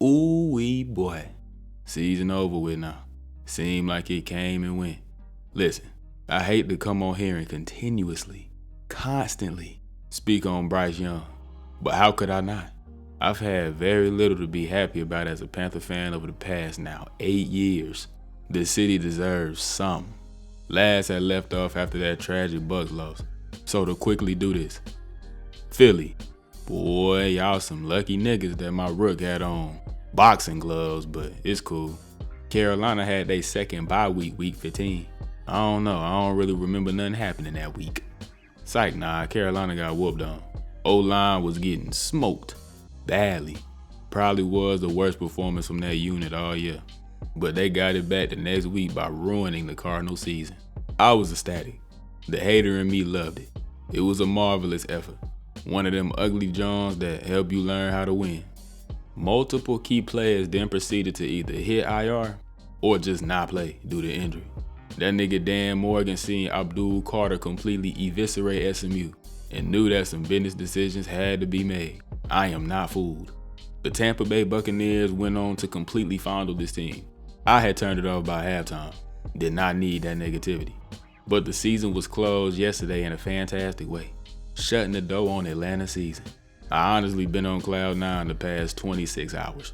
Ooh-wee, boy. Season over with now. Seemed like it came and went. Listen, I hate to come on here and continuously, constantly speak on Bryce Young, but how could I not? I've had very little to be happy about as a Panther fan over the past now 8 years. The city deserves some. Last had left off after that tragic Bucks loss, so to quickly do this. Philly, boy, y'all some lucky niggas that my rook had on boxing gloves, but it's cool. Carolina had their second bye week, week 15. I don't know, I don't really remember nothing happening that week. Psych, nah, Carolina got whooped on. O-line was getting smoked, badly. Probably was the worst performance from that unit all year. But they got it back the next week by ruining the Cardinals season. I was ecstatic. The hater in me loved it. It was a marvelous effort. One of them ugly Johns that help you learn how to win. Multiple key players then proceeded to either hit IR or just not play due to injury. That nigga Dan Morgan seen Abdul Carter completely eviscerate SMU and knew that some business decisions had to be made. I am not fooled. The Tampa Bay Buccaneers went on to completely fondle this team. I had turned it off by halftime. Did not need that negativity. But the season was closed yesterday in a fantastic way, shutting the door on Atlanta's season. I honestly been on cloud 9 the past 26 hours.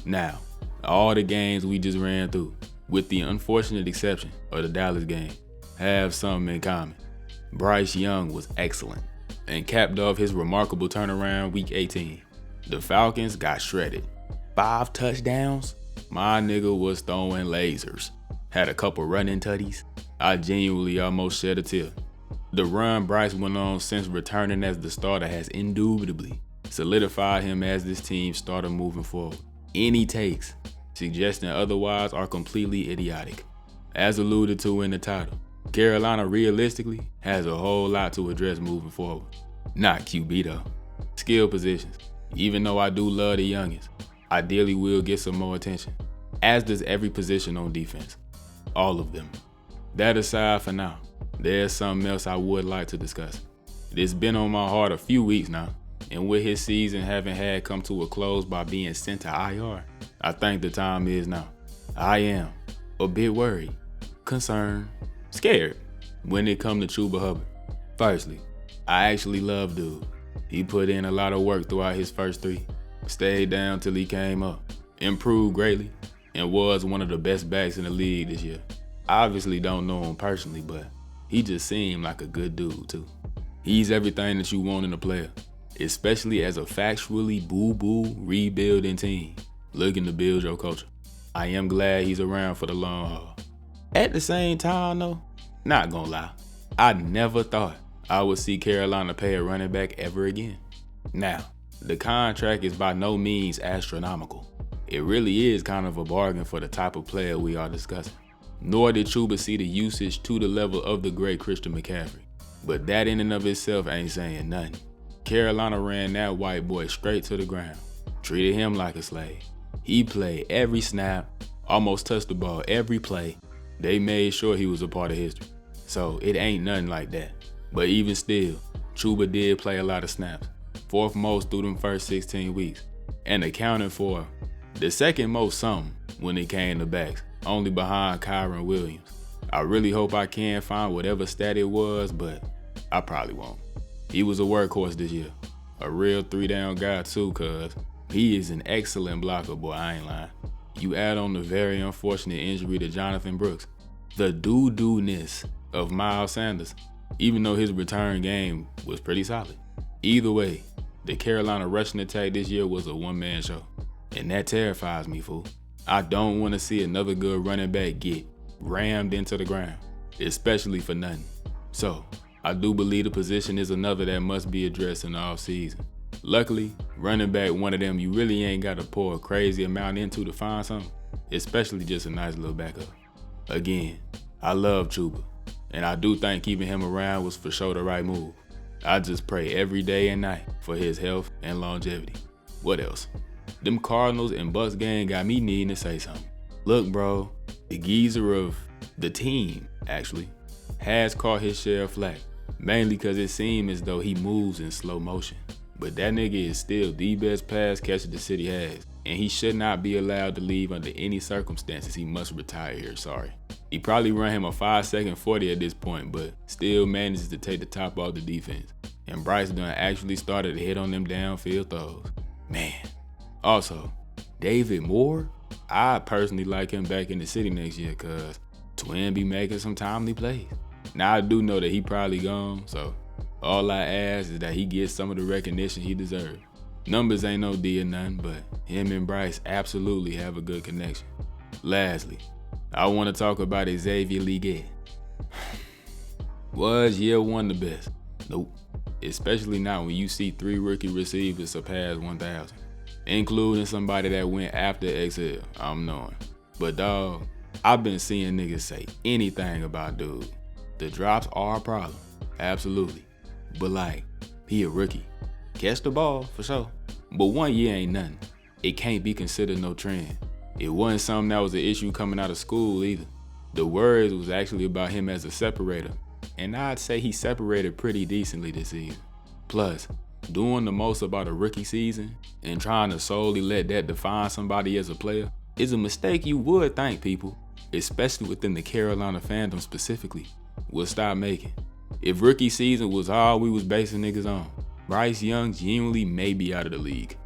Now, all the games we just ran through, with the unfortunate exception of the Dallas game, have something in common. Bryce Young was excellent and capped off his remarkable turnaround week 18. The Falcons got shredded. 5 touchdowns? My nigga was throwing lasers. Had a couple running tutties. I genuinely almost shed a tear. The run Bryce went on since returning as the starter has indubitably solidified him as this team's starter moving forward. Any takes suggesting otherwise are completely idiotic. As alluded to in the title, Carolina realistically has a whole lot to address moving forward. Not QB though. Skill positions. Even though I do love the youngins, ideally will get some more attention, as does every position on defense. All of them. That aside for now, there's something else I would like to discuss. It's been on my heart a few weeks now, and with his season having had come to a close by being sent to IR, I think the time is now. I am a bit worried, concerned, scared when it comes to Chuba Hubbard. Firstly, I actually love dude. He put in a lot of work throughout his first 3, stayed down till he came up, improved greatly, and was one of the best backs in the league this year. Obviously don't know him personally, but he just seemed like a good dude too. He's everything that you want in a player, especially as a factually boo-boo rebuilding team looking to build your culture. I am glad he's around for the long haul. At the same time though, not gonna lie, I never thought I would see Carolina pay a running back ever again. Now, the contract is by no means astronomical. It really is kind of a bargain for the type of player we are discussing. Nor did Chuba see the usage to the level of the great Christian McCaffrey. But that in and of itself ain't saying nothing. Carolina ran that white boy straight to the ground, treated him like a slave. He played every snap, almost touched the ball every play. They made sure he was a part of history. So it ain't nothing like that. But even still, Chuba did play a lot of snaps, 4th most through them first 16 weeks, and accounted for the 2nd most something when it came to backs, only behind Kyron Williams. I really hope I can find whatever stat it was, but I probably won't. He was a workhorse this year, a real 3-down guy too, cuz he is an excellent blocker, boy, I ain't lying. You add on the very unfortunate injury to Jonathan Brooks, the doo-doo-ness of Miles Sanders, even though his return game was pretty solid. Either way, the Carolina rushing attack this year was a one-man show, and that terrifies me, fool. I don't want to see another good running back get rammed into the ground, especially for nothing. So, I do believe the position is another that must be addressed in the offseason. Luckily, running back one of them you really ain't got to pour a crazy amount into to find something, especially just a nice little backup. Again, I love Chuba, and I do think keeping him around was for sure the right move. I just pray every day and night for his health and longevity. What else? Them Cardinals and Bucks game got me needing to say something. Look, bro, the geezer of the team, actually, has caught his share of flack, mainly because it seemed as though he moves in slow motion. but that nigga is still the best pass catcher the city has, and he should not be allowed to leave under any circumstances. He must retire here, sorry. He probably run him a 5-second 40 at this point, but still manages to take the top off the defense. And Bryce done actually started to hit on them downfield throws. Man. Also, David Moore, I personally like him back in the city next year cause Twin be making some timely plays. Now I do know that he probably gone, so all I ask is that he gets some of the recognition he deserves. Numbers ain't no D or nothing, but him and Bryce absolutely have a good connection. Lastly, I want to talk about Xavier Leggett. Was year one the best? Nope. Especially not when you see 3 rookie receivers surpass 1,000. Including somebody that went after XL, I'm knowing. But dawg, I've been seeing niggas say anything about dude. The drops are a problem, absolutely. But like, he a rookie. Catch the ball, for sure. But 1 year ain't nothing. It can't be considered no trend. It wasn't something that was an issue coming out of school either. The words was actually about him as a separator. And I'd say he separated pretty decently this season. Plus, doing the most about a rookie season and trying to solely let that define somebody as a player is a mistake you would think people, especially within the Carolina fandom specifically, would stop making. If rookie season was all we was basing niggas on, Bryce Young genuinely may be out of the league,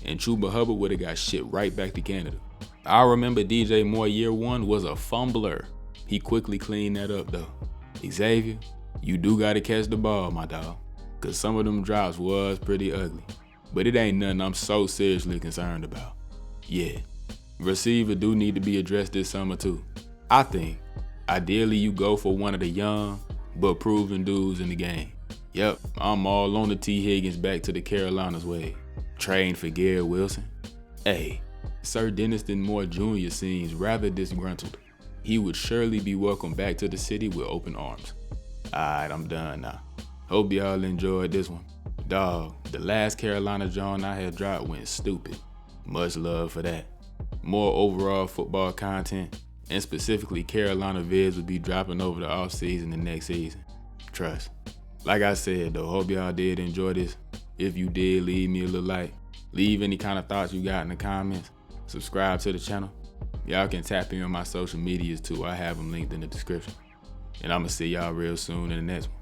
and Chuba Hubbard would've got shit right back to Canada. I remember DJ Moore year 1 was a fumbler. He quickly cleaned that up though. Xavier, you do gotta catch the ball, my dog, cause some of them drops was pretty ugly. But it ain't nothing I'm so seriously concerned about. Yeah, receiver do need to be addressed this summer too. I think, ideally you go for one of the young, but proven dudes in the game. Yep, I'm all on the T. Higgins back to the Carolinas way. Trained for Garrett Wilson. Hey, Sir Denniston Moore Jr. seems rather disgruntled. He would surely be welcomed back to the city with open arms. Alright, I'm done now. Hope y'all enjoyed this one. Dawg, the last Carolina John I had dropped went stupid. Much love for that. More overall football content, and specifically Carolina vids will be dropping over the offseason and next season. Trust. Like I said though, hope y'all did enjoy this. If you did, leave me a little like. Leave any kind of thoughts you got in the comments. Subscribe to the channel. Y'all can tap in on my social medias too. I have them linked in the description. And I'ma see y'all real soon in the next one.